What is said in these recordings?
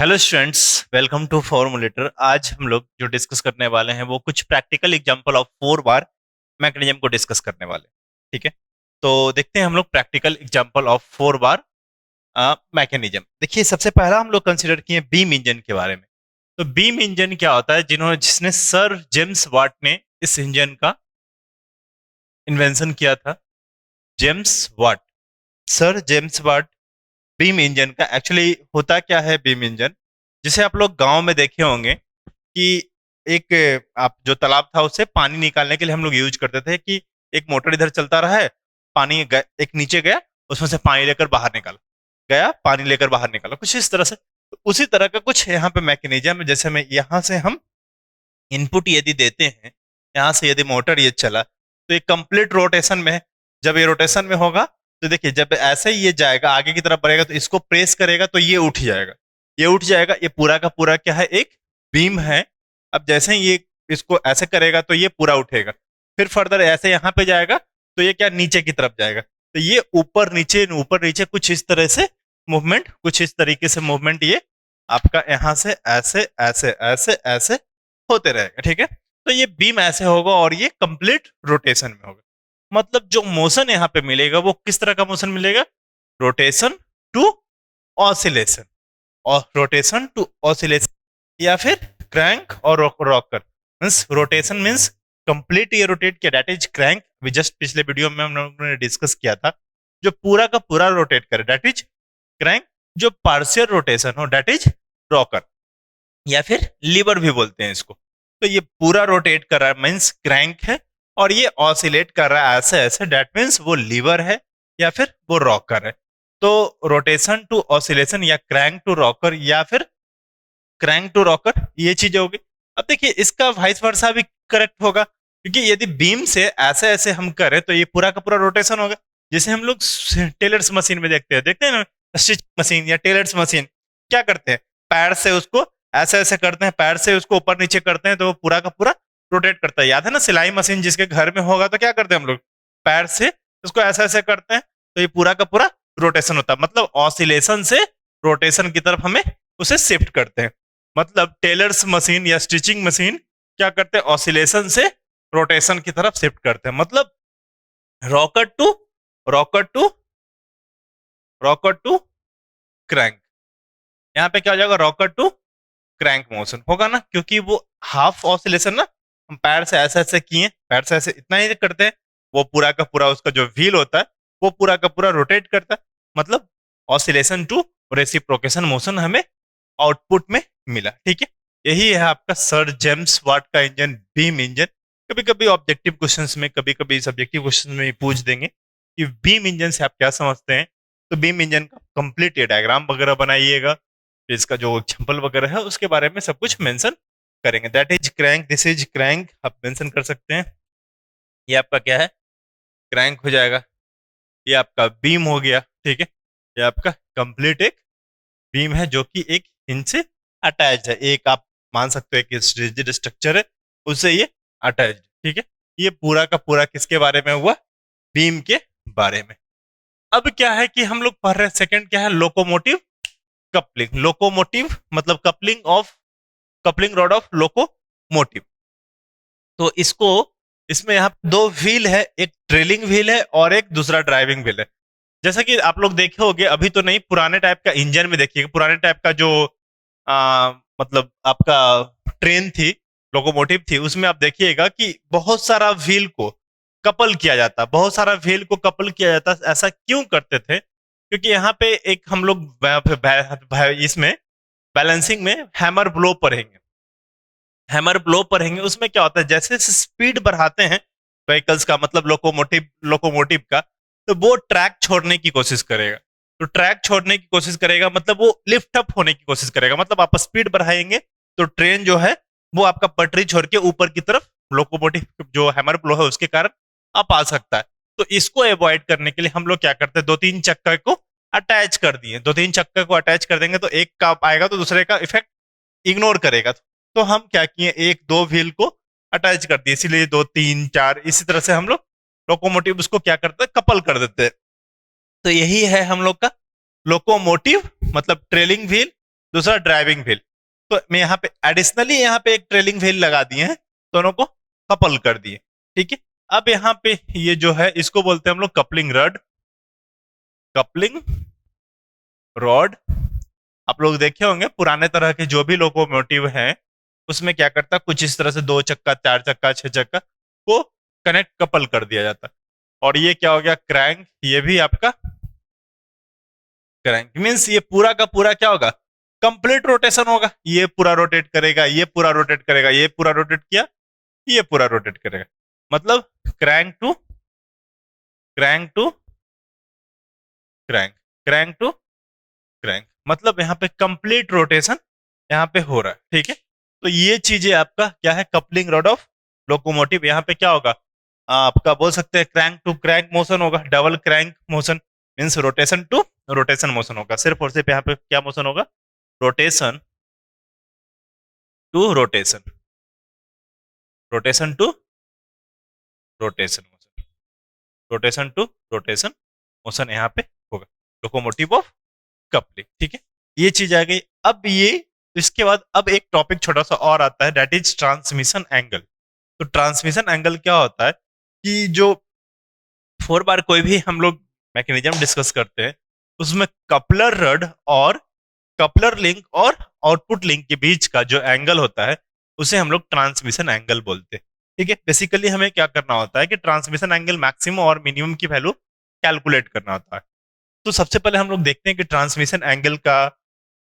Hello students, welcome to formulator. आज हम लोग जो डिस्कस करने वाले हैं वो कुछ practical example of 4 bar mechanism को डिस्कस करने वाले हैं। ठीक है, तो देखते हैं हम लोग practical example of 4 bar mechanism. देखिए, सबसे पहला हम लोग कंसिडर किए बीम इंजन के बारे में। तो बीम इंजन क्या होता है, जिसने सर जेम्स वाट ने इस इंजन का इन्वेंशन किया था। James Watt, sir James Watt. Beam engine का एक्चुअली होता क्या है बीम इंजन, जिसे आप लोग गांव में देखे होंगे कि एक आप जो तालाब था उससे पानी निकालने के लिए हम लोग यूज करते थे कि एक मोटर इधर चलता रहा है, एक नीचे गया, उसमें से पानी लेकर बाहर निकाला, गया पानी लेकर बाहर निकाला, कुछ इस तरह से। तो उसी तरह का कुछ यहाँ पे मैकेनिज्म है। जैसे में यहाँ से हम इनपुट यदि देते हैं, यहाँ से यदि मोटर ये चला तो ये कंप्लीट रोटेशन में है। जब ये रोटेशन में होगा तो देखिए, जब ऐसे ही ये जाएगा आगे की तरफ बढ़ेगा तो इसको प्रेस करेगा तो ये उठ जाएगा, ये उठ जाएगा। ये पूरा का पूरा क्या है, एक बीम है। अब जैसे ही ये इसको ऐसे करेगा तो ये पूरा उठेगा, फिर फर्दर ऐसे यहाँ पे जाएगा तो ये क्या नीचे की तरफ जाएगा। तो ये ऊपर नीचे कुछ इस तरह से मूवमेंट, कुछ इस तरीके से मूवमेंट ये आपका यहाँ से ऐसे ऐसे ऐसे ऐसे होते रहेगा। ठीक है, तो ये बीम ऐसे होगा और ये कंप्लीट रोटेशन में होगा। मतलब जो मोशन यहाँ पे मिलेगा वो किस तरह का मोशन मिलेगा, रोटेशन टू ऑसिलेशन, और रोटेशन टू ऑसिलेशन, या फिर क्रैंक और rocker. Means rotation means complete ये रोटेट किया, दैट इज क्रैंक। भी जस्ट पिछले वीडियो में हम लोगों ने डिस्कस किया था, जो पूरा का पूरा रोटेट करे दैट इज क्रैंक। जो पार्शियल रोटेशन हो दैट इज रॉकर, या फिर लीवर भी बोलते हैं इसको। तो ये पूरा रोटेट कर रहा है मीन्स क्रैंक है, और ये ऑसिलेट कर रहा है ऐसे ऐसे, दैट मीन्स वो लीवर है या फिर वो रॉकर है। तो रोटेशन टू ऑसिलेशन या क्रैंक टू रॉकर या फिर क्रैंक टू रॉकर, ये चीज होगी। अब देखिए, इसका वाइस वर्सा भी करेक्ट होगा, क्योंकि यदि बीम से ऐसे ऐसे हम करें तो ये पूरा का पूरा रोटेशन होगा। जैसे हम लोग टेलर्स मशीन में देखते हैं ना, स्टिच मशीन या टेलर्स मशीन क्या करते हैं, पैर से उसको ऐसे ऐसे करते हैं, पैर से उसको ऊपर नीचे करते हैं तो वो पूरा का पूरा रोटेट करता है। याद है ना, सिलाई मशीन जिसके घर में होगा तो क्या करते हैं हम लोग, पैर से उसको ऐसे ऐसे करते हैं तो ये पूरा का पूरा रोटेशन होता है। मतलब ऑसिलेशन से रोटेशन की तरफ हमें उसे शिफ्ट करते हैं। मतलब टेलर्स मशीन या स्टिचिंग मशीन क्या करते हैं, ऑसिलेशन से रोटेशन की तरफ शिफ्ट करते हैं। मतलब rocker to rocker to rocker to crank, यहाँ पे क्या हो जाएगा, रॉकर टू क्रैंक मोशन होगा ना, क्योंकि वो हाफ ऑसिलेशन ना, हम पैर से ऐसे ऐसे किए, पैर से ऐसे इतना ही करते हैं, वो पूरा का पूरा उसका जो व्हील होता है वो पूरा का पूरा रोटेट करता है। मतलब ऑसिलेशन टू रेसिप्रोकेशन मोशन हमें आउटपुट में मिला। ठीक है, यही है आपका सर जेम्स वाट का इंजन, बीम इंजन। कभी कभी ऑब्जेक्टिव क्वेश्चंस में, कभी कभी सब्जेक्टिव क्वेश्चन में पूछ देंगे कि बीम इंजन से आप क्या समझते हैं। तो बीम इंजन का कंप्लीट ये डायग्राम वगैरह बनाइएगा, इसका जो एग्जाम्पल वगैरह है उसके बारे में सब कुछ मेंशन करेंगे। That is crank, this is crank, आप मेंशन कर सकते हैं। ये आपका क्या है, क्रैंक हो जाएगा। ये आपका बीम हो गया। ठीक है, ये आपका कंप्लीट एक बीम है जो कि एक हिंज से अटैच है। एक आप मान सकते हो कि रिजिड स्ट्रक्चर है, उससे ये अटैच। ठीक है, ये पूरा का पूरा किसके बारे में हुआ, बीम के बारे में। अब क्या है कि हम लोग पढ़ रहे हैं, सेकंड क्या है, लोकोमोटिव कपलिंग। लोकोमोटिव मतलब कपलिंग रॉड ऑफ लोकोमोटिव। तो इसमें यहाँ दो व्हील है, एक ट्रेलिंग व्हील है और एक दूसरा ड्राइविंग व्हील है। जैसा कि आप लोग देखे होंगे, अभी तो नहीं, पुराने टाइप का इंजन में देखिएगा, पुराने टाइप का जो मतलब आपका ट्रेन थी, लोकोमोटिव थी, उसमें आप देखिएगा कि बहुत सारा व्हील को कपल किया जाता, बहुत सारा व्हील को कपल किया जाता। ऐसा क्यों करते थे, क्योंकि यहाँ पे एक हम लोग इसमें बैलेंसिंग में हैमर ब्लो पढ़ेंगे। हैमर ब्लो पढ़ेंगे, उसमें क्या होता है, जैसे स्पीड बढ़ाते हैं व्हीकल्स का, मतलब लोकोमोटिव का, तो वो ट्रैक छोड़ने की कोशिश करेगा। तो ट्रैक छोड़ने की कोशिश करेगा मतलब वो लिफ्ट अप होने की कोशिश करेगा। मतलब आप स्पीड बढ़ाएंगे तो ट्रेन जो है वो आपका पटरी छोड़ के ऊपर की तरफ लोकोमोटिव जो हैमर ब्लो है उसके कारण आप आ सकता है। तो इसको अवॉइड करने के लिए हम लोग क्या करते हैं, दो तीन चक्का को अटैच कर दिए। दो तीन चक्का को अटैच कर देंगे तो एक का आएगा तो दूसरे का इफेक्ट इग्नोर करेगा। तो हम क्या किए, एक दो व्हील को अटैच कर दिए, इसीलिए दो तीन चार इसी तरह से हम लोग लोकोमोटिव उसको क्या करते हैं, कपल कर देते हैं। तो यही है हम लोग का लोकोमोटिव मतलब ट्रेलिंग व्हील दूसरा ड्राइविंग व्हील। तो मैं यहाँ पे एडिशनली यहाँ पे एक ट्रेलिंग व्हील लगा दिए हैं, दोनों को कपल कर दिए, ठीक है। अब यहाँ पे ये जो है इसको बोलते हैं हम लोग कपलिंग रड, कपलिंग रॉड। आप लोग देखे होंगे पुराने तरह के जो भी लोकोमोटिव हैं उसमें क्या करता, कुछ इस तरह से 2 चक्का, 4 चक्का, 6 चक्का को कनेक्ट कपल कर दिया जाता। और ये क्या हो गया, क्रैंक। ये भी आपका क्रैंक मीन्स ये पूरा का पूरा क्या होगा, कंप्लीट रोटेशन होगा। ये पूरा रोटेट करेगा, ये पूरा रोटेट करेगा, ये पूरा रोटेट किया, ये पूरा रोटेट करेगा। मतलब crank to crank to crank, crank to crank, मतलब यहाँ पे कंप्लीट रोटेशन यहाँ पे हो रहा है, ठीक है। तो ये चीजें आपका क्या है, कपलिंग रॉड ऑफ लोकोमोटिव। यहाँ पे क्या होगा, आपका बोल सकते हैं क्रैंक टू क्रैंक मोशन होगा, double crank motion means rotation to rotation motion होगा। सिर्फ और सिर्फ यहाँ पे क्या मोशन होगा, rotation to rotation, rotation to rotation motion, rotation to rotation motion यहाँ पे होगा, लोकोमोटिव ऑफ कपलिंग, ठीक है। ये चीज आ गई। अब ये इसके बाद अब एक टॉपिक छोटा सा और आता है, दैट इज ट्रांसमिशन एंगल। तो ट्रांसमिशन एंगल क्या होता है कि जो 4 बार कोई भी हम लोग मैकेनिज्म डिस्कस करते हैं उसमें कपलर रड और कपलर लिंक और आउटपुट लिंक के बीच का जो एंगल होता है उसे हम लोग ट्रांसमिशन एंगल बोलते हैं, ठीक है। बेसिकली हमें क्या करना होता है कि ट्रांसमिशन एंगल मैक्सिमम और मिनिमम की वैल्यू कैलकुलेट करना होता है। तो सबसे पहले हम लोग देखते हैं कि ट्रांसमिशन एंगल का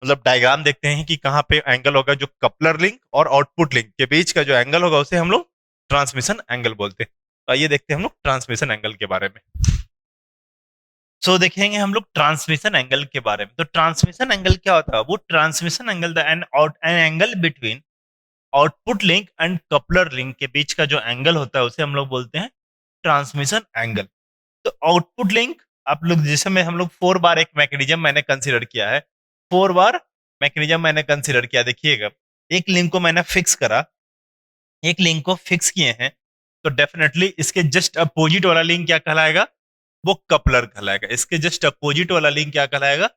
मतलब डायग्राम देखते हैं कि कहाँ पे एंगल होगा, जो कपलर लिंक और आउटपुट लिंक के बीच का जो एंगल होगा उसे हम लोग ट्रांसमिशन एंगल बोलते हैं। तो आइए देखते हैं हम लोग ट्रांसमिशन एंगल के बारे में। सो देखेंगे हम लोग ट्रांसमिशन एंगल के बारे में। तो ट्रांसमिशन एंगल क्या होता है, वो transmission angle the an angle between output link and coupler link के बीच का जो एंगल होता है उसे हम लोग बोलते हैं ट्रांसमिशन एंगल। तो आउटपुट लिंक आप लोग जैसे में हम लोग 4 बार एक मैकेनिज्म मैंने कंसीडर किया है, 4 बार मैकेनिज्म मैंने कंसीडर किया। देखिएगा एक लिंक को मैंने फिक्स करा, एक लिंक को फिक्स किए हैं, तो डेफिनेटली इसके जस्ट अपोजिट वाला लिंक क्या कहलाएगा, वो कपलर कहलाएगा। इसके जस्ट अपोजिट वाला लिंक क्या कहलाएगा,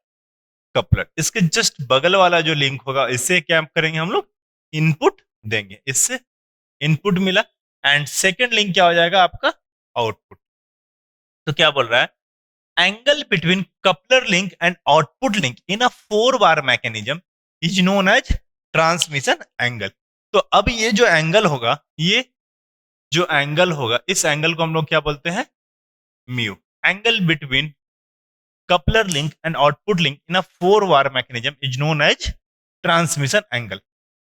कपलर। इसके जस्ट बगल वाला जो लिंक होगा इससे क्या करेंगे हम लोग, इनपुट देंगे, इससे इनपुट मिला। एंड सेकेंड लिंक क्या हो जाएगा आपका, आउटपुट। तो क्या बोल रहा है, angle between coupler link and output link in a 4 bar mechanism is known as transmission angle। तो अब ये जो एंगल होगा, ये जो एंगल होगा इस एंगल को हम लोग क्या बोलते हैं, mu. Angle between coupler link and output link in a 4 bar mechanism is known as transmission angle.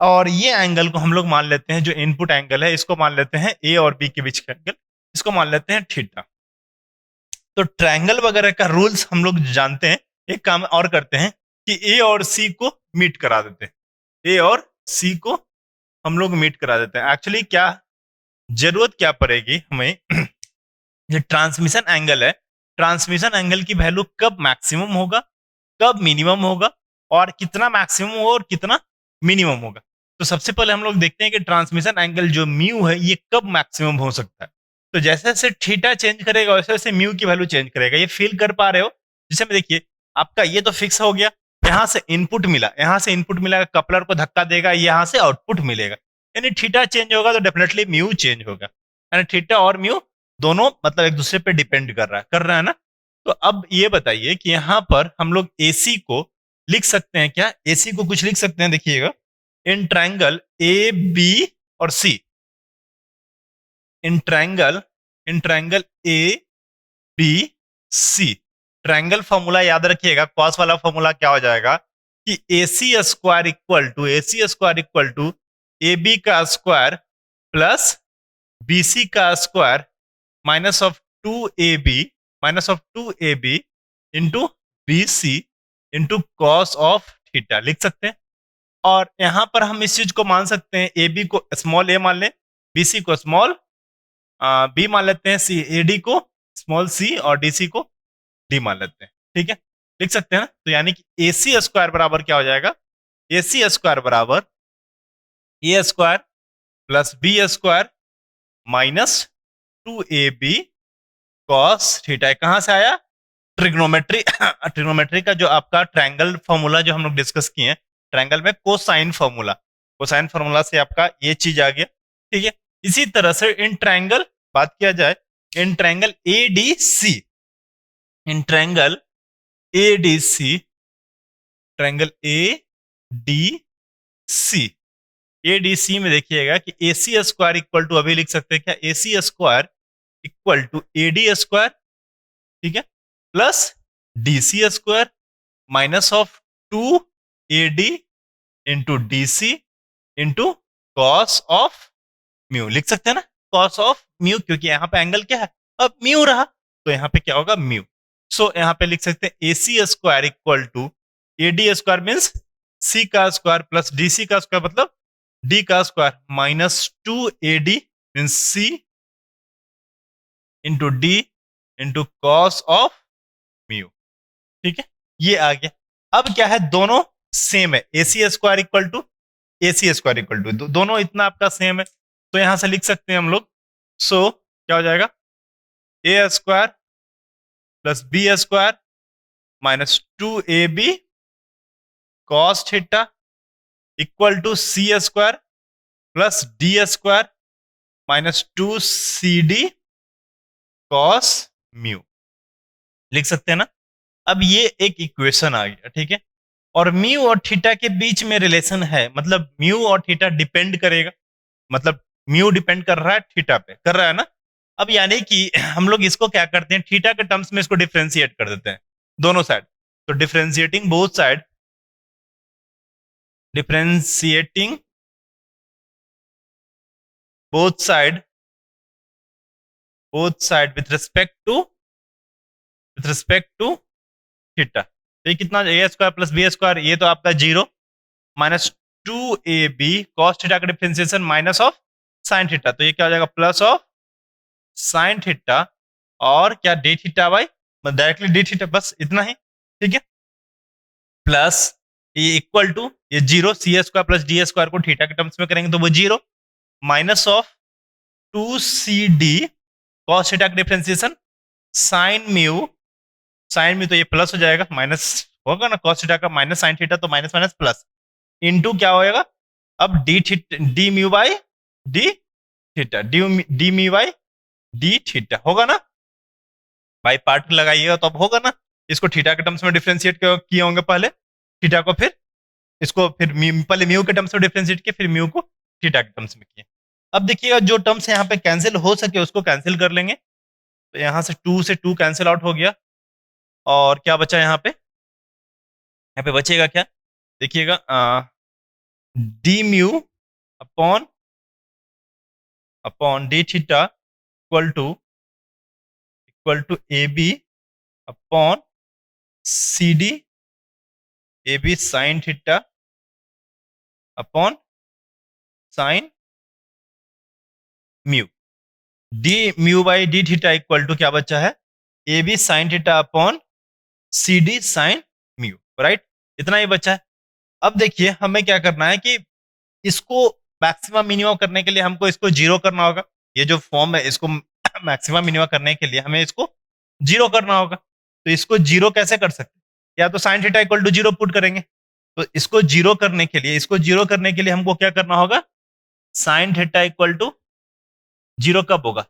और ये एंगल को हम लोग मान लेते हैं, जो इनपुट एंगल है इसको मान लेते हैं ए और बी के बीच का एंगल, इसको मान लेते हैं थीटा। तो ट्रायंगल वगैरह का रूल्स हम लोग जानते हैं। एक काम और करते हैं कि ए और सी को मीट करा देते हैं, ए और सी को हम लोग मीट करा देते हैं। एक्चुअली क्या जरूरत क्या पड़ेगी हमें ये ट्रांसमिशन एंगल है, ट्रांसमिशन एंगल की वैल्यू कब मैक्सिमम होगा, कब मिनिमम होगा, और कितना मैक्सिमम होगा और कितना मिनिमम होगा। तो सबसे पहले हम लोग देखते हैं कि ट्रांसमिशन एंगल जो म्यू है ये कब मैक्सिमम हो सकता है। तो जैसे जैसे थीटा चेंज करेगा वैसे वैसे म्यू की वैल्यू चेंज करेगा। ये फील कर पा रहे हो, जैसे में देखिए आपका ये तो फिक्स हो गया, यहाँ से इनपुट मिला, यहाँ से इनपुट मिला, कपलर को धक्का देगा, यहाँ से आउटपुट मिलेगा, यानी थीटा चेंज होगा तो डेफिनेटली म्यू चेंज होगा। यानी थीटा और म्यू दोनों मतलब एक दूसरे पे डिपेंड कर रहा है ना। तो अब ये बताइए कि यहाँ पर हम लोग एसी को लिख सकते हैं क्या, एसी को कुछ लिख सकते हैं। देखिएगा इन ट्रायंगल ए बी और सी, इन triangle A B C, triangle formula याद रखिएगा, कॉस वाला फॉर्मूला क्या हो जाएगा कि AC square equal to A B का स्क्वायर प्लस BC का square minus of 2AB into BC into cos of theta लिख सकते हैं। और यहां पर हम इस चीज को मान सकते हैं, ए बी को स्मॉल ए मान लें, BC को स्मॉल बी मान लेते हैं, सी AD को स्मॉल सी और DC को D मान लेते हैं, ठीक है, लिख सकते हैं ना। तो यानी कि AC स्क्वायर बराबर क्या हो जाएगा, AC स्क्वायर बराबर A square plus B square minus 2AB cos theta. कहां से आया, ट्रिग्नोमेट्री ट्रिग्नोमेट्री का जो आपका ट्रायंगल फॉर्मूला जो हम लोग डिस्कस किए हैं, ट्रायंगल में कोसाइन फॉर्मूला, कोसाइन फॉर्मूला से आपका ये चीज आ गया, ठीक है। इसी तरह से इन ट्रायंगल बात किया जाए, in triangle ADC, in triangle ADC, triangle ADC, ADC में देखिएगा कि AC स्क्वायर इक्वल टू, अभी लिख सकते हैं क्या, AC square equal to AD square, ठीक है, plus DC square minus of 2AD into DC into cos of mu, लिख सकते हैं ना, कॉस ऑफ म्यू, क्योंकि यहां पे एंगल क्या है, अब म्यू रहा, तो यहां पे क्या होगा, म्यू। सो यहां पे लिख सकते हैं AC square equal to AD square means C का स्क्वायर प्लस DC का स्क्वायर मतलब D का square minus 2AD means C into D into cos of mu, ठीक है, ये आ गया। अब क्या है, दोनों सेम है, AC square equal to AC square equal to, दोनों इतना आपका सेम है, तो यहां से लिख सकते हैं हम लोग। सो क्या हो जाएगा, A square plus B square minus 2AB cos theta equal to C square plus D square minus 2CD cos mu, लिख सकते हैं ना। अब ये एक इक्वेशन आ गया, ठीक है, और म्यू और थीटा के बीच में रिलेशन है, मतलब म्यू और थीटा डिपेंड करेगा, मतलब म्यू डिपेंड कर रहा है थीटा पे, कर रहा है ना। अब यानी कि हम लोग इसको क्या करते हैं, थीटा के टर्म्स में इसको डिफरेंशिएट कर देते हैं दोनों साइड, तो differentiating both side, differentiating both side, both side with respect to theta, तो ये कितना, A square plus B square, ये तो आपका 0 माइनस 2AB कॉस थीटा का differentiation minus of sine theta, तो ये क्या हो जाएगा, प्लस ऑफ साइन थीटा और क्या D theta by directly D theta, बस इतना ही, ठीक है, प्लस ये इक्वल टू ये 0 C square plus D square को थीटा के टर्म्स में करेंगे तो वो 0 minus of 2CD cos theta का differentiation sine mu, sine mu तो ये प्लस हो जाएगा, माइनस होगा ना कॉस थीटा का, माइनस साइन थीटा तो माइनस माइनस प्लस, इनटू क्या होएगा, अब D mu by D theta, D mu by D theta होगा ना, बाई पार्ट लगाइएगा तो अब होगा ना, इसको थीटा के टर्म्स में डिफरेंशिएट किए होंगे पहले थीटा को, फिर इसको फिर पहले म्यू के टर्म्स में डिफरेंशिएट किए, फिर म्यू को थीटा के टर्म्स में किए। अब देखिएगा जो टर्म्स यहाँ पे कैंसिल हो सके उसको कैंसिल कर लेंगे, तो यहाँ से 2 कैंसिल आउट हो गया, और क्या बचा यहाँ पे बचेगा क्या, देखिएगा D mu upon upon D theta equal to A B upon C D, A B sine theta upon sine mu, D mu by D theta equal to क्या बचा है, A B sine theta upon C D sine mu, right, इतना ही बचा है। अब देखिए हमें क्या करना है कि इसको मैक्सिमम मिनिमम करने के लिए हमको इसको जीरो करना होगा, ये जो फॉर्म है इसको मैक्सिमम मिनिमम करने के लिए हमें इसको जीरो करना होगा, तो इसको जीरो कैसे कर सकते हैं, या तो sine theta equal to zero put करेंगे, तो इसको जीरो करने के लिए हमको क्या करना होगा, sine theta equal to zero कब होगा,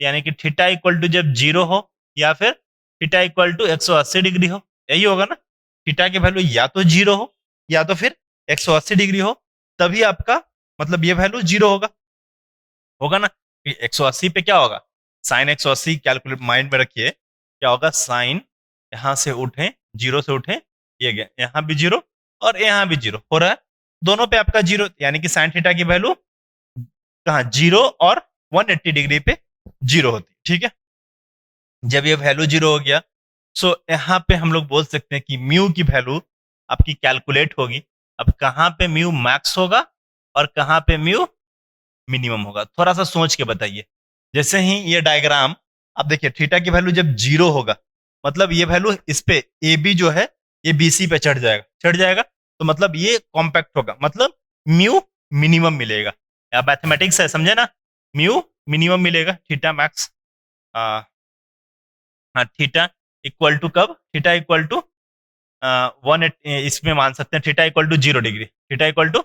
यानी कि थीटा इक्वल टू जब जीरो हो या फिर थीटा इक्वल टू 180 डिग्री हो, यही होगा ना, थीटा की वैल्यू या तो जीरो हो या तो फिर 180 डिग्री हो, तभी आपका मतलब ये वैल्यू जीरो होगा ना, 180 पे क्या होगा, साइन 180 कैलकुलेट माइंड में रखिए, क्या होगा, साइन यहां से उठे, जीरो से उठे, ये गया, यहां भी जीरो और यहां भी जीरो हो रहा है, दोनों पे आपका जीरो, यानी कि साइन थीटा की वैल्यू कहा, जीरो और 180 डिग्री पे जीरो होती, ठीक है। जब ये वैल्यू जीरो हो गया, सो यहाँ पे हम लोग बोल सकते हैं कि म्यू की वैल्यू आपकी कैलकुलेट होगी, अब कहां पे म्यू मैक्स होगा और कहां पे म्यू मिनिमम होगा, थोड़ा सा सोच के बताइए। जैसे ही ये डायग्राम, अब देखिए थीटा की वैल्यू जब जीरो होगा, मतलब ये वैल्यू इस पे ए बी जो है ये बीसी पे चढ़ जाएगा, तो मतलब ये कॉम्पैक्ट होगा, मतलब म्यू मिनिमम मिलेगा, या मैथमेटिक्स है समझे ना, म्यू मिनिमम मिलेगा, थीटा मैक्स, हाँ थीटा इक्वल टू कब, थीटा इक्वल टू वन इसमें मान सकते हैं theta equal to 0 degree, theta equal to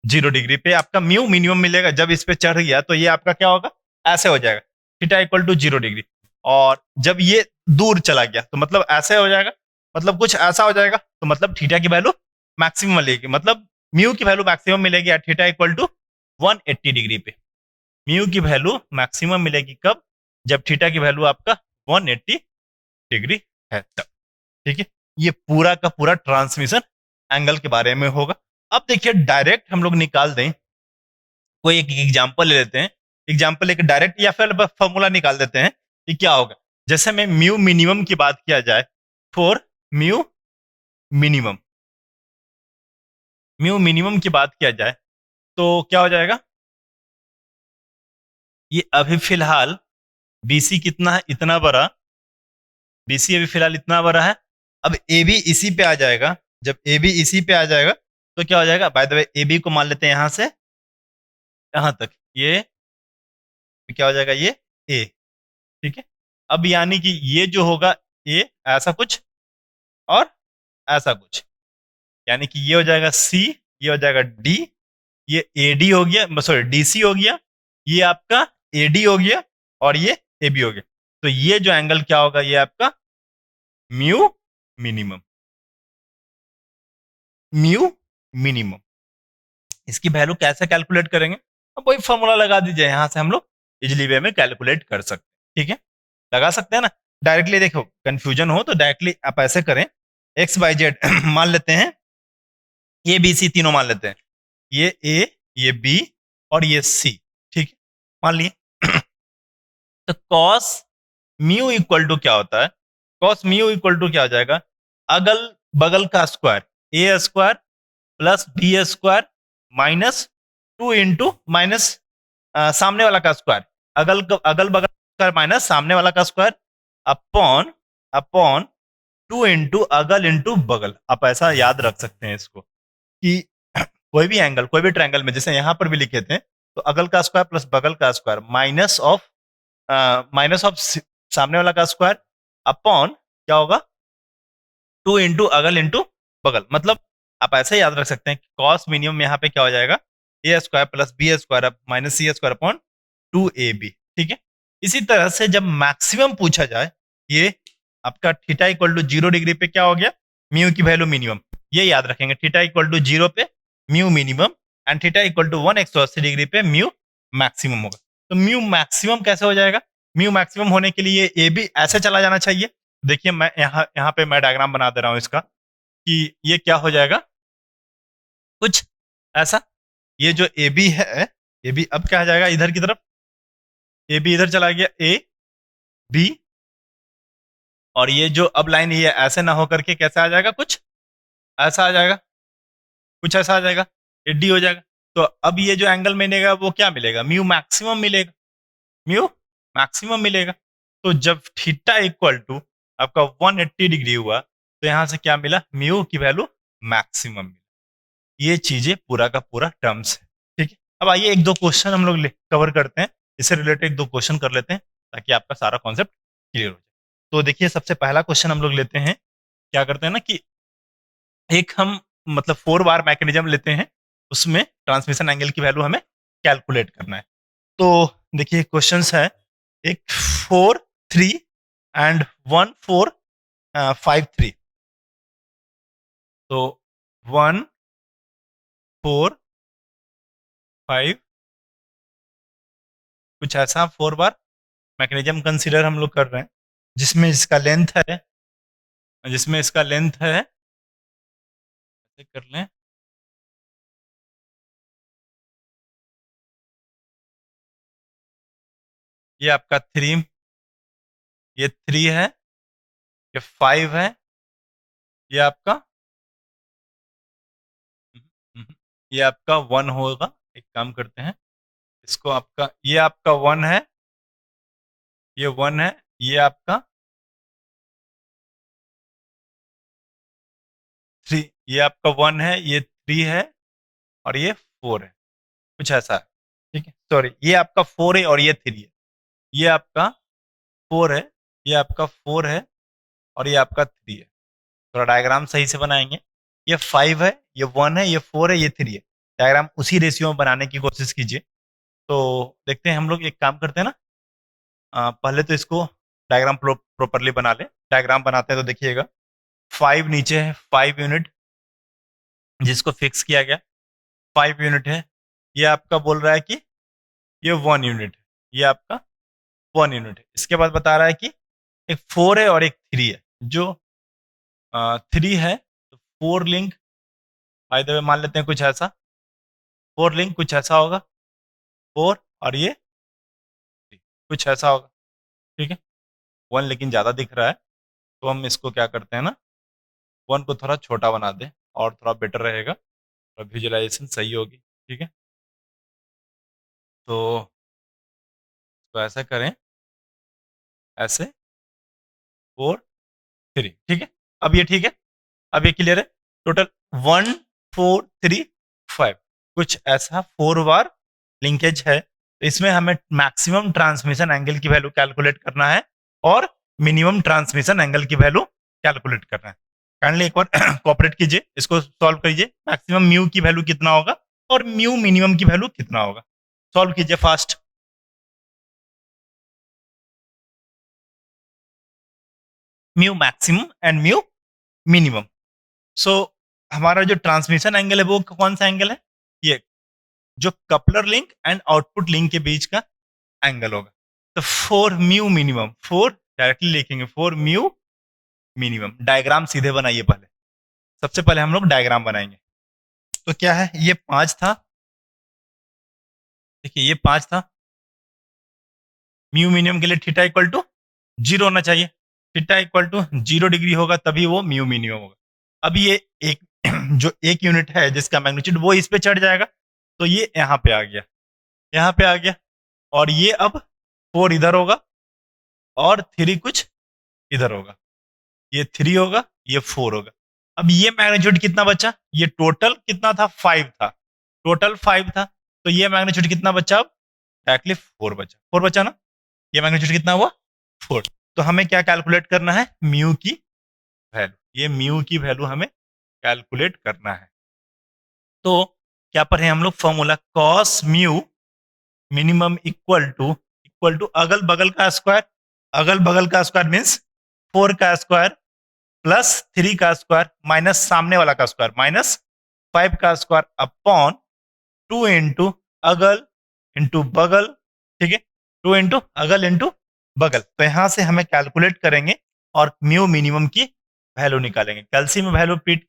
0 degree पे आपका म्यू मिनिमम मिलेगा। जब इस पे चढ़ गया तो ये आपका क्या होगा, ऐसे हो जाएगा, थीटा इक्वल टू 0 डिग्री। और जब ये दूर चला गया तो मतलब ऐसे हो जाएगा, मतलब कुछ ऐसा हो जाएगा, तो मतलब थीटा की वैल्यू मैक्सिमम मिलेगी, मतलब म्यू की वैल्यू मैक्सिमम मिलेगी या थीटा इक्वल टू 180 डिग्री पे। म्यू की वैल्यू मैक्सिमम मिलेगी कब, जब थीटा की वैल्यू आपका 180 डिग्री है तब। ठीक है, ये पूरा का पूरा ट्रांसमिशन एंगल के बारे में होगा। अब देखिए डायरेक्ट हम लोग निकाल दें, कोई एक एग्जांपल ले लेते हैं, एग्जांपल एक डायरेक्ट या फिर फॉर्मूला निकाल देते हैं कि क्या होगा। जैसे में म्यू मिनिमम की बात किया जाए, for mu minimum, mu minimum की बात किया जाए तो क्या हो जाएगा, ये अभी फिलहाल बीसी कितना है, इतना बड़ा, बीसी अभी फिलहाल इतना बड़ा है। अब ए बी इसी पे आ जाएगा, जब ए बी इसी पे आ जाएगा तो क्या हो जाएगा, by the way A B को मान लेते हैं यहां से यहां तक, ये क्या हो जाएगा, ये ए। ठीक है, अब यानी कि ये जो होगा ए ऐसा कुछ और ऐसा कुछ, यानी कि ये हो जाएगा सी, ये हो जाएगा डी, ये ए डी हो गया, सॉरी डी सी हो गया, ये आपका ए डी हो गया और ये ए बी हो गया। तो ये जो एंगल क्या होगा, ये आपका म्यू मिनिमम, म्यू मिनिमम। इसकी वैल्यू कैसे कैलकुलेट करेंगे, अब वही फॉर्मूला लगा दीजिए, यहां से हम लोग इजिली वे में कैलकुलेट कर सकते हैं। ठीक है, लगा सकते हैं ना डायरेक्टली। देखो कंफ्यूजन हो तो डायरेक्टली आप ऐसे करें, एक्स वाई जेड मान लेते हैं, ए बी सी तीनों मान लेते हैं, ये ए, ये बी और ये सी। ठीक है, मान लिए तो कॉस म्यू इक्वल टू क्या होता है, कॉस म्यू इक्वल टू क्या हो जाएगा, अगल बगल का square, A square plus B square minus 2 into minus सामने वाला का स्क्वायर, अगल बगल का माइनस सामने वाला का स्क्वायर अपॉन अपॉन 2 इंटू अगल इंटू बगल। आप ऐसा याद रख सकते हैं इसको कि कोई भी एंगल, कोई भी ट्रायंगल में, जैसे यहां पर भी लिखे थे, तो अगल का स्क्वायर प्लस बगल का स्क्वायर माइनस ऑफ सामने वाला का स्क्वायर अपॉन क्या होगा, 2 इंटू अगल इंटू बगल। मतलब आप ऐसे याद रख सकते हैं कि कॉस मिनिमम यहाँ पे क्या हो जाएगा, A square plus B square minus C square upon 2ab। ठीक है, इसी तरह से जब मैक्सिमम पूछा जाए, ये आपका थीटा इक्वल टू 0 डिग्री पे क्या हो गया, म्यू की वैल्यू मिनिमम, ये याद रखेंगे, थीटा इक्वल टू 0 पे mu minimum and theta equal to 180 degree पे म्यू मैक्सिमम होगा। तो म्यू मैक्सिमम कैसे हो जाएगा, म्यू मैक्सिमम होने के लिए ए बी ऐसे चला जाना चाहिए। देखिए मैं यहाँ पे मैं डायग्राम बना दे रहा हूँ इसका, कि ये क्या हो जाएगा, कुछ ऐसा, ये जो ए बी है, ए बी अब क्या आ जाएगा इधर की तरफ, ए बी इधर चला गया, ए बी, और ये जो अब लाइन ये ऐसे ना होकर के कैसे आ जाएगा, कुछ ऐसा आ जाएगा, कुछ ऐसा आ जाएगा, ये डी हो जाएगा। तो अब ये जो एंगल मिलेगा वो क्या मिलेगा, म्यू मैक्सिमम मिलेगा, म्यू मैक्सिमम मिलेगा। तो जब थीटा इक्वल टू आपका 180 डिग्री हुआ तो यहां से क्या मिला, म्यू की वैल्यू मैक्सिमम मिला। ये चीजें पूरा का पूरा टर्म्स है। ठीक है, अब आइए एक दो क्वेश्चन हम लोग कवर करते हैं, इससे रिलेटेड एक दो क्वेश्चन कर लेते हैं ताकि आपका सारा कॉन्सेप्ट क्लियर हो जाए। तो देखिए सबसे पहला क्वेश्चन हम लोग लेते हैं, क्या करते हैं ना कि एक हम मतलब 4 बार मैकेनिज्म लेते हैं, उसमें ट्रांसमिशन एंगल की वैल्यू हमें कैलकुलेट करना है। तो देखिए क्वेश्चन है, एक 4 3 एंड 1 4 5 3। तो 1 4 5 कुछ ऐसा 4 बार मैकेनिज्म कंसीडर हम लोग कर रहे हैं, जिसमें इसका लेंथ है, जिसमें इसका लेंथ है, कर लें, ये आपका 3, ये 3 है, ये 5 है, ये आपका ये आपका 1 होगा। एक काम करते हैं, इसको आपका ये आपका 1 है, ये 1 है, ये आपका 3, ये आपका 1 है, ये 3 है और ये 4 है, कुछ ऐसा है। ठीक है, सॉरी ये आपका 4 है और ये 3 है, ये आपका 4 है, ये आपका 4 है और ये आपका 3 है। थोड़ा डायग्राम सही से बनाएंगे। ये 5 है, ये 1 है, ये 4 है, ये 3 है। डायग्राम उसी रेशियो में बनाने की कोशिश कीजिए। तो देखते हैं हम लोग, एक काम करते हैं ना, पहले तो इसको डायग्राम प्रॉपरली बना ले। डायग्राम बनाते हैं तो देखिएगा, 5 नीचे है, 5 यूनिट जिसको फिक्स किया गया, 5 यूनिट है। ये आपका बोल रहा है कि ये 1 यूनिट है, ये आपका 1 यूनिट है। इसके बाद बता रहा है कि एक 4 है और एक 3 है। जो 3 है तो 4 लिंक, बाय द वे मान लेते हैं कुछ ऐसा, 4 लिंक कुछ ऐसा होगा, 4 और ये 3 कुछ ऐसा होगा, ठीक है। 1 लेकिन ज़्यादा दिख रहा है, तो हम इसको क्या करते हैं ना, 1 को थोड़ा छोटा बना दें और थोड़ा बेटर रहेगा और विजुअलाइजेशन सही होगी, ठीक है। तो इसको ऐसा करें, ऐसे 4 3, ठीक है। अब ये ठीक है, अब ये क्लियर है। टोटल 1 4 3 5, कुछ ऐसा 4 बार लिंकेज है। तो इसमें हमें मैक्सिमम ट्रांसमिशन एंगल की वैल्यू कैलकुलेट करना है और मिनिमम ट्रांसमिशन एंगल की वैल्यू कैलकुलेट करना है। काइंडली एक बार कोऑपरेट कीजिए, इसको सॉल्व कीजिए। मैक्सिमम म्यू की वैल्यू कितना होगा और म्यू मिनिमम की वैल्यू कितना होगा, सॉल्व कीजिए fast. Mu maximum and mu minimum. So हमारा जो ट्रांसमिशन एंगल है वो कौन सा एंगल है, ये जो coupler link and output link के बीच का एंगल होगा। तो 4 म्यू मिनिमम, 4 डायरेक्टली लिखेंगे, 4 म्यू मिनिमम। डायग्राम सीधे बनाइए पहले, सबसे पहले हम लोग डायग्राम बनाएंगे। तो क्या है, ये 5 था, देखिए ये 5 था। म्यू मिनिमम के लिए थीटा इक्वल टू 0 होना चाहिए। थीटा इक्वल टू 0 डिग्री होगा तभी वो म्यू मिनिमम होगा। अब ये एक जो एक यूनिट है जिसका मैग्नीट्यूड वो इस पे चढ़ जाएगा, तो ये यहाँ पे आ गया, यहाँ पे आ गया। और ये अब 4 इधर होगा और 3 कुछ इधर होगा। ये 3 होगा, ये 4 होगा। अब ये मैग्नीट्यूड कितना बचा, ये टोटल कितना था, 5 था, टोटल 5 था। तो ये मैग्नीट्यूड कितना बचा, अब डायरेक्टली 4 बचा, 4 बचा ना। ये मैग्नीट्यूड कितना हुआ, 4। तो हमें क्या कैलकुलेट करना है, म्यू की वैल्यू। ये म्यू की वैल्यू हमें कैलकुलेट करना है। तो क्या पढ़े हम लोग, formula cos mu minimum equal to अगल बगल का स्क्वायर। अगल बगल का स्क्वायर मीन्स 4 का स्क्वायर प्लस 3 का स्क्वायर माइनस सामने वाला का स्क्वायर माइनस 5 का स्क्वायर अपॉन 2 इंटू अगल इंटू बगल, ठीक है। 2 इंटू अगल इंटू बगल। तो यहां से हमें कैलकुलेट करेंगे और म्यू मिनिमम की वैल्यू निकालेंगे। कैल्शियम वैल्यू फीड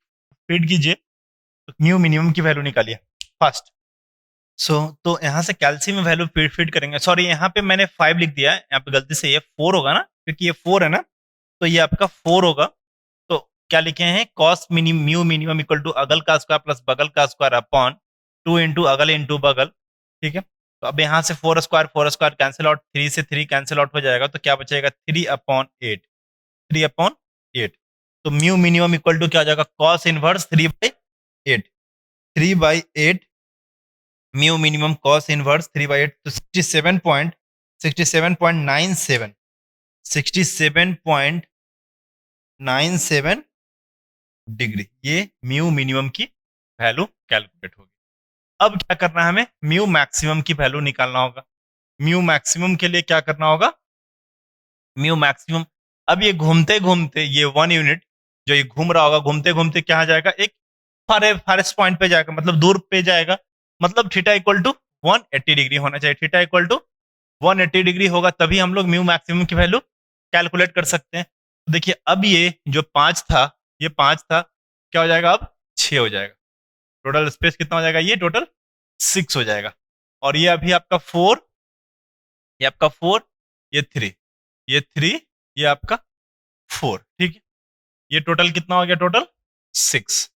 फीड कीजिए, तो म्यू मिनिमम की वैल्यू निकालिए फास्ट। तो यहाँ से कैल्शियम वैल्यू फीड करेंगे। सॉरी, यहाँ पे मैंने 5 लिख दिया है, यहाँ पे गलती से ये 4 होगा ना, क्योंकि ये 4 है ना, तो ये आपका 4 होगा। तो क्या लिखे हैं, cos mu minimum equal to अगल का स्क्वायर प्लस बगल का स्क्वायर अपॉन 2 इंटू अगल इंटू बगल, ठीक है। तो अब यहाँ से 4 स्क्वायर कैंसिल आउट, 3 से 3 कैंसिल आउट हो जाएगा, तो क्या बचेगा, 3/8, 3/8। तो म्यू मिनिमम इक्वल टू क्या हो जाएगा, cos inverse 3/8, 3/8 mu minimum cos inverse 3/8, तो 67.97 67.97 डिग्री, ये म्यू मिनिमम की वैल्यू कैलकुलेट होगी। अब क्या करना है, हमें म्यू मैक्सिमम की वैल्यू निकालना होगा। म्यू मैक्सिमम के लिए क्या करना होगा, म्यू मैक्सिमम, अब ये घूमते घूमते ये 1 यूनिट जो ये घूम रहा होगा, घूमते घूमते क्या जाएगा, एक फारेस्ट पॉइंट पे जाएगा, मतलब दूर पे जाएगा। मतलब थीटा इक्वल टू 180 डिग्री होना चाहिए। थीटा इक्वल टू 180 डिग्री होगा तभी हम लोग म्यू मैक्सिमम की वैल्यू कैलकुलेट कर सकते हैं। तो देखिए अब ये जो 5 था, ये 5 था, क्या हो जाएगा अब 6 हो जाएगा। टोटल स्पेस कितना हो जाएगा, ये टोटल 6 हो जाएगा। और ये अभी आपका 4, ये आपका 4, ये 3, ये 3, ये आपका 4, ठीक है। ये टोटल कितना हो गया, टोटल 6,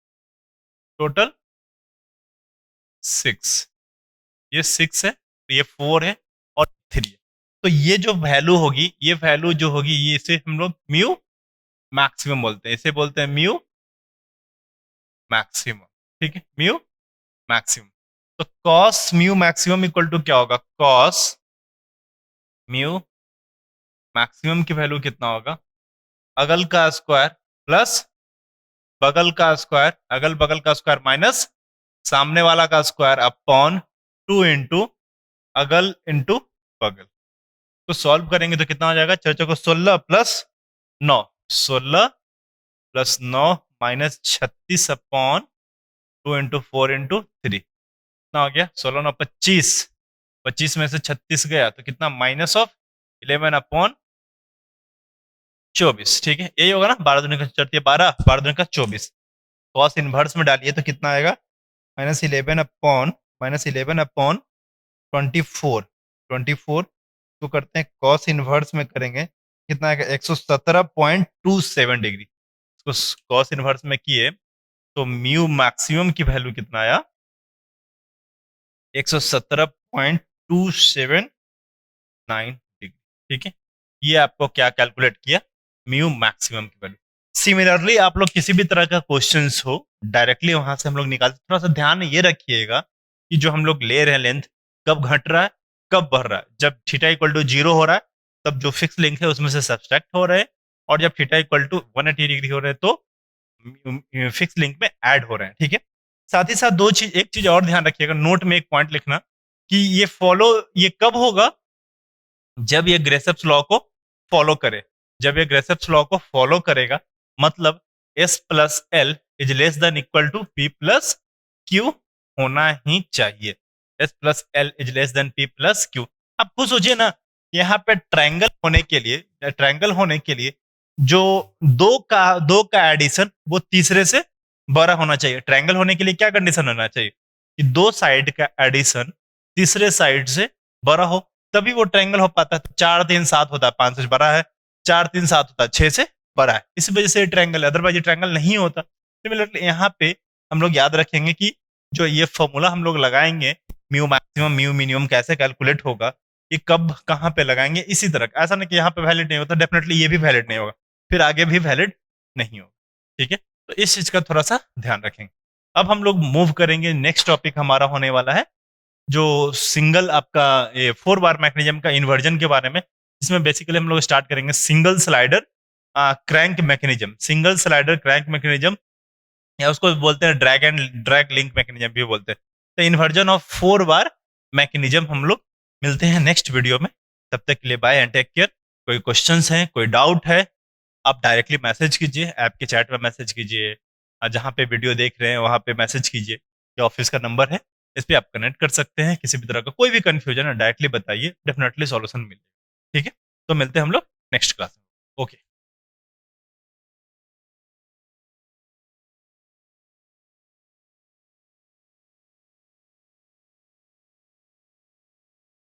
टोटल 6, ये 6 है, ये 4 है और 3 है। तो ये जो वैल्यू होगी, ये वैल्यू जो होगी, ये इसे हम लोग म्यू मैक्सिमम बोलते हैं, इसे बोलते हैं म्यू मैक्सिमम, ठीक है, म्यू मैक्सिमम। तो cos mu maximum equal to क्या होगा, कॉस म्यू मैक्सिमम की वैल्यू कितना होगा, अगल का स्क्वायर प्लस बगल का स्क्वायर, अगल बगल का स्क्वायर माइनस सामने वाला का स्क्वायर अपॉन 2 इंटू अगल इंटू बगल। तो सॉल्व करेंगे तो कितना हो जाएगा, चौचो को 16 plus 9, 16 plus 9 minus 36 upon 2 into 4 into 3, कितना हो गया 16 9 25, 25 में से 36 गया तो कितना माइनस ऑफ 11 अपॉन 24। ठीक है, यही होगा ना, 12 दूनी का 12, 12 दूनी का 24। कॉस इनवर्स में डालिए तो कितना आएगा, -11 अपॉन 24, 24 तो करते हैं कॉस इनवर्स में करेंगे कितना आएगा 117.27 डिग्री। इसको कॉस इनवर्स में किए तो म्यू मैक्सिमम की वैल्यू कितना आया 117.279 डिग्री। ठीक है, ये आपको क्या कैलकुलेट किया, म्यू मैक्सिमम की वैल्यू। सिमिलरली आप लोग किसी भी तरह का क्वेश्चंस हो डायरेक्टली वहां से हम लोग निकालते, थोड़ा सा ध्यान ये रखिएगा कि जो हम लोग ले रहे हैं लेंथ कब घट रहा है कब बढ़ रहा है। जब थीटा इक्वल टू 0 हो रहा है तब जो फिक्स लेंथ है उसमें से सब्सट्रैक्ट हो रहे हैं, और जब थीटा इक्वल टू 180 डिग्री हो रहे हैं तो फिक्स लिंक में ऐड हो रहे हैं। ठीक है, साथ ही साथ एक चीज और ध्यान रखिएगा, नोट में एक पॉइंट लिखना कि ये कब होगा, जब ये ग्रेसेप्स लॉ को फॉलो करे। जब ये ग्रेसेप्स लॉ को फॉलो करेगा मतलब S plus L is less than equal to P plus Q होना ही चाहिए। S plus L is less than P plus Q. अब खुद सोचिए ना, यहाँ पे ट्रायंगल होने के लिए जो दो का एडिशन वो तीसरे से बड़ा होना चाहिए। ट्रायंगल होने के लिए क्या कंडीशन होना चाहिए कि दो साइड का एडिशन तीसरे साइड से बड़ा हो, तभी वो ट्रायंगल हो पाता है। तो 4 3 7 होता है 5 से बड़ा है, 4 3 7 होता है 6 से बड़ा है, इस वजह से ट्रायंगल है, अदरवाइज ट्रायंगल नहीं होता। सिमिलरली यहाँ पे हम लोग याद रखेंगे कि जो ये फॉर्मूला हम लोग लगाएंगे म्यू मैक्सिमम म्यू मिनिमम कैसे कैलकुलेट होगा, ये कब कहाँ पे लगाएंगे, इसी तरह। ऐसा नहीं कि यहाँ पे वैलिड नहीं होता, डेफिनेटली ये भी वैलिड नहीं होगा, फिर आगे भी वैलिड नहीं होगा। ठीक है, तो इस चीज का थोड़ा सा ध्यान रखेंगे। अब हम लोग मूव करेंगे, नेक्स्ट टॉपिक हमारा होने वाला है जो सिंगल आपका ये 4 बार मैकेनिज्म का इन्वर्जन के बारे में। इसमें बेसिकली हम लोग स्टार्ट करेंगे single slider crank mechanism, single slider crank mechanism, या उसको बोलते हैं ड्रैग लिंक मैकेनिज्म भी बोलते हैं। तो इन्वर्जन ऑफ 4 बार मैकेनिज्म हम लोग मिलते हैं नेक्स्ट वीडियो में। तब तक के लिए बाय एंड टेक केयर। कोई क्वेश्चंस हैं, कोई डाउट है, आप डायरेक्टली मैसेज कीजिए, ऐप के चैट में मैसेज कीजिए, जहाँ पे वीडियो देख रहे हैं वहाँ पे मैसेज कीजिए, ये ऑफिस का नंबर है, इस पे आप कनेक्ट कर सकते हैं। किसी भी तरह का कोई भी कंफ्यूजन है डायरेक्टली बताइए, डेफिनेटली सॉल्यूशन मिलेगा। ठीक है, तो मिलते हैं हम लोग नेक्स्ट क्लास में। ओके।